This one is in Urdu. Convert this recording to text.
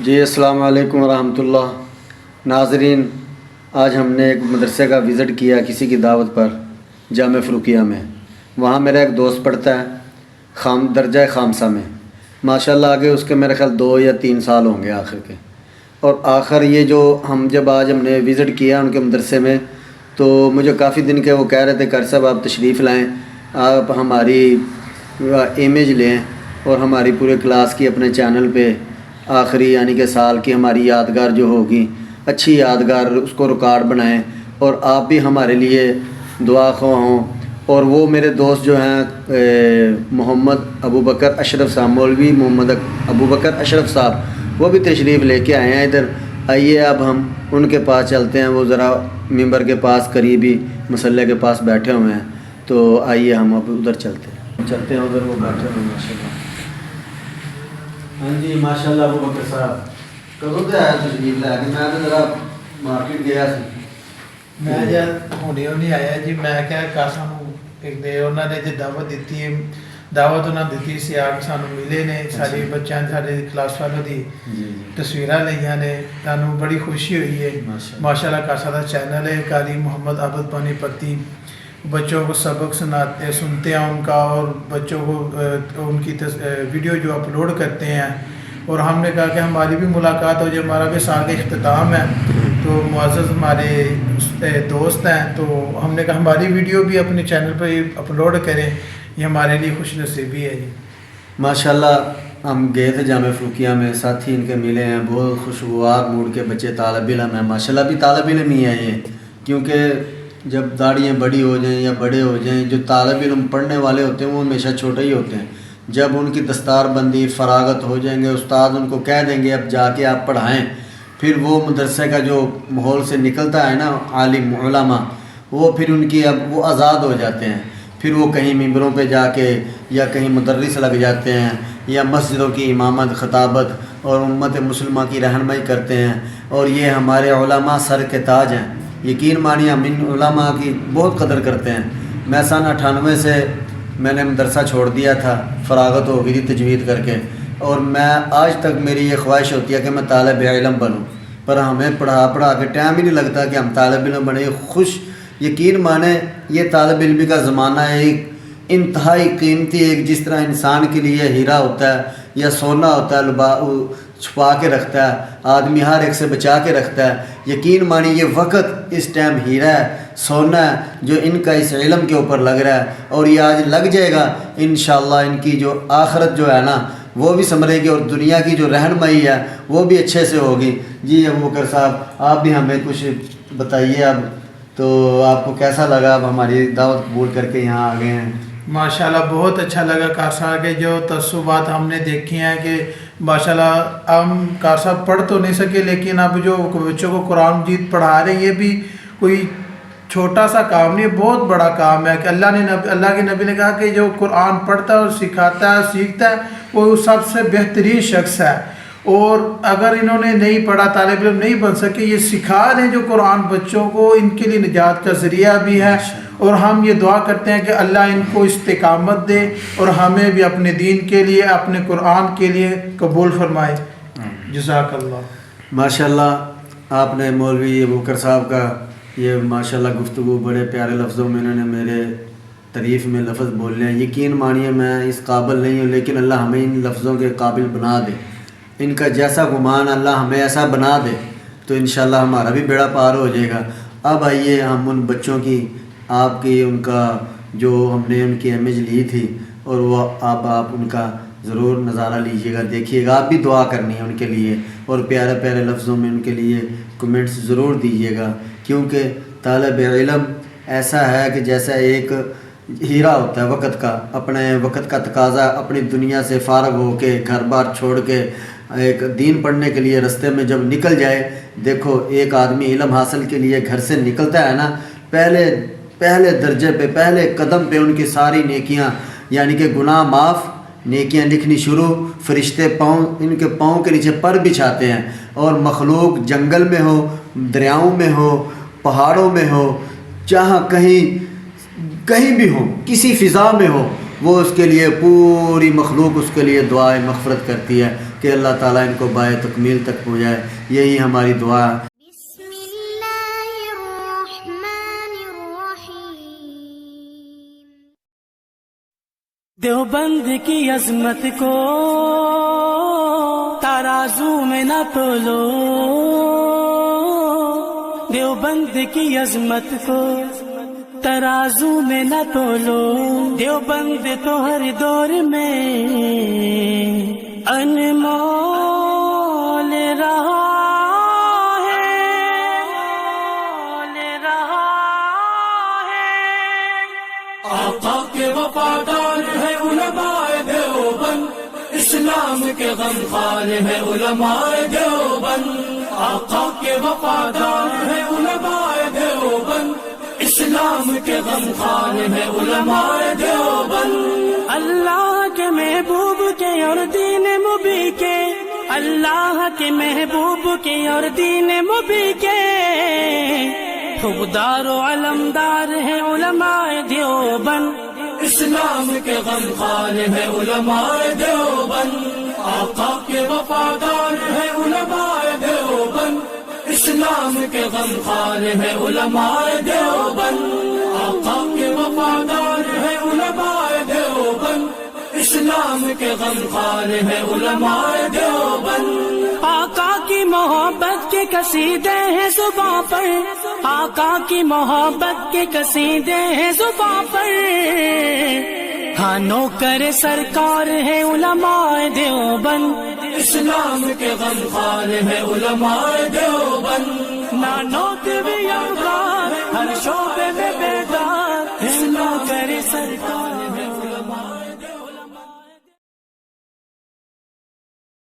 جی السلام علیکم ورحمۃ اللہ ناظرین، آج ہم نے ایک مدرسے کا وزٹ کیا کسی کی دعوت پر جامع فروقیہ میں۔ وہاں میرا ایک دوست پڑھتا ہے درجہ خامسہ میں، ماشاءاللہ آگے اس کے میرے خیال 2 یا 3 سال ہوں گے آخر کے۔ اور آخر یہ جو آج ہم نے وزٹ کیا ان کے مدرسے میں، تو مجھے کافی دن کے وہ کہہ رہے تھے کہ صاحب آپ تشریف لائیں، آپ ہماری امیج لیں اور ہماری پورے کلاس کی اپنے چینل پہ آخری یعنی کہ سال کی ہماری یادگار جو ہوگی اچھی یادگار اس کو ریکارڈ بنائیں، اور آپ بھی ہمارے لیے دعا خواہ ہوں۔ اور وہ میرے دوست جو ہیں محمد ابو بکر اشرف صاحب، مولوی محمد ابو بکر اشرف صاحب، وہ بھی تشریف لے کے آئے ہیں ادھر۔ آئیے اب ہم ان کے پاس چلتے ہیں، وہ ذرا ممبر کے پاس قریبی مسلح کے پاس بیٹھے ہوئے ہیں، تو آئیے ہم اب ادھر چلتے ہیں ادھر وہ بیٹھے ہوئے ہیں ماشاءاللہ۔ ہاں جی ماشاءاللہ ابو بکر صاحب کدوں تے آیا تشریف لے کے؟ میں تو ذرا مارکیٹ گیا سی، میں جب ہونے آیا جی، میں کیا کاسا ایک دے انہوں نے دعوت دیتی ہے، دعوت انہوں نے دیتی سی، آ کے سانو ملے نے، سارے بچوں سارے کلاس والوں دی تصویراں لئیاں نے، سانو بڑی خوشی ہوئی ہے۔ ماشاءاللہ کاسا دا چینل ہے قاری محمد عابد پانی پتی، بچوں کو سبق سنتے ہیں ان کا، اور بچوں کو ان کی ویڈیو جو اپلوڈ کرتے ہیں، اور ہم نے کہا کہ ہماری بھی ملاقات ہو جائے، ہمارا بھی سال کا اختتام ہے، تو معزز ہمارے دوست ہیں، تو ہم نے کہا ہماری ویڈیو بھی اپنے چینل پہ اپلوڈ کریں، یہ ہمارے لیے خوش نصیبی ہے جی۔ ماشاءاللہ ہم گئے تھے جامع فروقیہ میں، ساتھی ان کے ملے ہیں، بہت خوشگوار موڈ کے بچے طالب علم ہیں، ماشاءاللہ بھی طالب علم ہی ہیں یہ، کیونکہ جب داڑیاں بڑی ہو جائیں یا بڑے ہو جائیں، جو طالب علم پڑھنے والے ہوتے ہیں وہ ہمیشہ چھوٹے ہی ہوتے ہیں۔ جب ان کی دستار بندی فراغت ہو جائیں گے، استاد ان کو کہہ دیں گے اب جا کے آپ پڑھائیں، پھر وہ مدرسے کا جو ماحول سے نکلتا ہے نا عالم علماء، وہ پھر ان کی اب وہ آزاد ہو جاتے ہیں، پھر وہ کہیں ممبروں پہ جا کے یا کہیں مدرس لگ جاتے ہیں، یا مسجدوں کی امامت خطابت اور امت مسلمہ کی رہنمائی کرتے ہیں، اور یہ ہمارے علماء سر کے تاج ہیں۔ یقین مانیے ہم ان علماء کی بہت قدر کرتے ہیں۔ میں سن 98 سے میں نے مدرسہ چھوڑ دیا تھا، فراغت ہو گئی تھی تجوید کر کے، اور میں آج تک میری یہ خواہش ہوتی ہے کہ میں طالب علم بنوں، پر ہمیں پڑھا کے ٹائم ہی نہیں لگتا کہ ہم طالب علم بنے۔ خوش یقین مانیں یہ طالب علمی کا زمانہ ہے، ایک انتہائی قیمتی، ایک جس طرح انسان کے لیے ہیرا ہوتا ہے یا سونا ہوتا ہے، چھپا کے رکھتا ہے آدمی، ہر ایک سے بچا کے رکھتا ہے۔ یقین مانی یہ وقت اس ٹائم ہیرا ہے، سونا ہے، جو ان کا اس علم کے اوپر لگ رہا ہے، اور یہ آج لگ جائے گا انشاءاللہ ان کی جو آخرت جو ہے نا وہ بھی سنورے گی، اور دنیا کی جو رہنمائی ہے وہ بھی اچھے سے ہوگی۔ جی ابو بکر صاحب آپ بھی ہمیں کچھ بتائیے اب، تو آپ کو کیسا لگا اب ہماری دعوت قبول کر کے یہاں آ گئے ہیں؟ ماشاءاللہ بہت اچھا لگا کاسا کے جو تعصبات ہم نے دیکھی ہیں، کہ ماشاءاللہ ہم کاسا پڑھ تو نہیں سکے، لیکن اب جو بچوں کو قرآن مجید پڑھا رہے ہیں یہ بھی کوئی چھوٹا سا کام نہیں، بہت بڑا کام ہے، کہ اللہ کے نبی نے کہا کہ جو قرآن پڑھتا ہے اور سکھاتا ہے سیکھتا ہے وہ سب سے بہترین شخص ہے۔ اور اگر انہوں نے نہیں پڑھا، طالب علم نہیں بن سکے، یہ سکھا دیں جو قرآن بچوں کو، ان کے لیے نجات کا ذریعہ بھی ہے، اور ہم یہ دعا کرتے ہیں کہ اللہ ان کو استقامت دے اور ہمیں بھی اپنے دین کے لیے، اپنے قرآن کے لیے قبول فرمائے۔ جزاک اللہ۔ ماشاءاللہ آپ نے مولوی ابو بکر صاحب کا یہ ماشاءاللہ گفتگو بڑے پیارے لفظوں میں انہوں نے میرے تعریف میں لفظ بولے ہیں۔ یقین مانیے میں اس قابل نہیں ہوں، لیکن اللہ ہمیں ان لفظوں کے قابل بنا دے، ان کا جیسا گمان اللہ ہمیں ایسا بنا دے تو انشاءاللہ ہمارا بھی بیڑا پار ہو جائے گا۔ اب آئیے ہم ان بچوں کی، آپ کی ان کا جو ہم نے ان کی امیج لی تھی، اور وہ آپ ان کا ضرور نظارہ لیجئے گا، دیکھیے گا، آپ بھی دعا کرنی ہے ان کے لیے، اور پیارے پیارے لفظوں میں ان کے لیے کمنٹس ضرور دیجئے گا، کیونکہ طالب علم ایسا ہے کہ جیسا ایک ہیرا ہوتا ہے وقت کا، اپنے وقت کا تقاضا، اپنی دنیا سے فارغ ہو کے گھر بار چھوڑ کے ایک دین پڑھنے کے لیے رستے میں جب نکل جائے، دیکھو ایک آدمی علم حاصل کے لیے گھر سے نکلتا ہے نا، پہلے درجے پہ، پہلے قدم پہ ان کی ساری نیکیاں یعنی کہ گناہ معاف، نیکیاں لکھنی شروع، فرشتے ان کے پاؤں کے نیچے پر بچھاتے ہیں، اور مخلوق جنگل میں ہو، دریاؤں میں ہو، پہاڑوں میں ہو، جہاں کہیں بھی ہو، کسی فضا میں ہو، وہ اس کے لیے پوری مخلوق اس کے لیے دعائے مغفرت کرتی ہے۔ کہ اللہ تعالیٰ ان کو بائے تکمیل تک پہنچائے. یہی ہماری دعا ہے. بسم اللہ الرحمن الرحیم. دیوبند کی عظمت کو ترازو میں نہ تولو، دیوبند کی عظمت کو ترازو میں نہ تولو. دیوبند تو ہر دور میں انمول رہا ہے. آقا کے وفادار ہے علماء دیوبند، اسلام کے غمخوار ہے علماء دیوبند. آقا کے وفادار ہے علماء دیوبند، اسلام کے غمخوار ہے علماء دیوبند. اللہ کے محبوب کے اور دین مبی کے، اللہ کے محبوب کے اور دین مبی کے حقدار و علمدار ہے علماء دیوبند. اسلام کے غمخوار ہے علماء دیوبند. آقا کے وفادار ہے علماء دیوبند، اسلام کے غمخوار ہے علماء دیوبند. آقا کے وفادار ہے علماء دیوبند، اسلام کے غمخوار ہے علماء دیوبند. آقا کی محبت کے قصیدے ہیں زباں پر، آقا کی محبت کے قصیدے ہیں زباں پر. ہاں نوکر سرکار ہے علماء دیوبند، اسلام کے غمخوار ہے علماء دیوبند. نانوت بھی ہر شعبے میں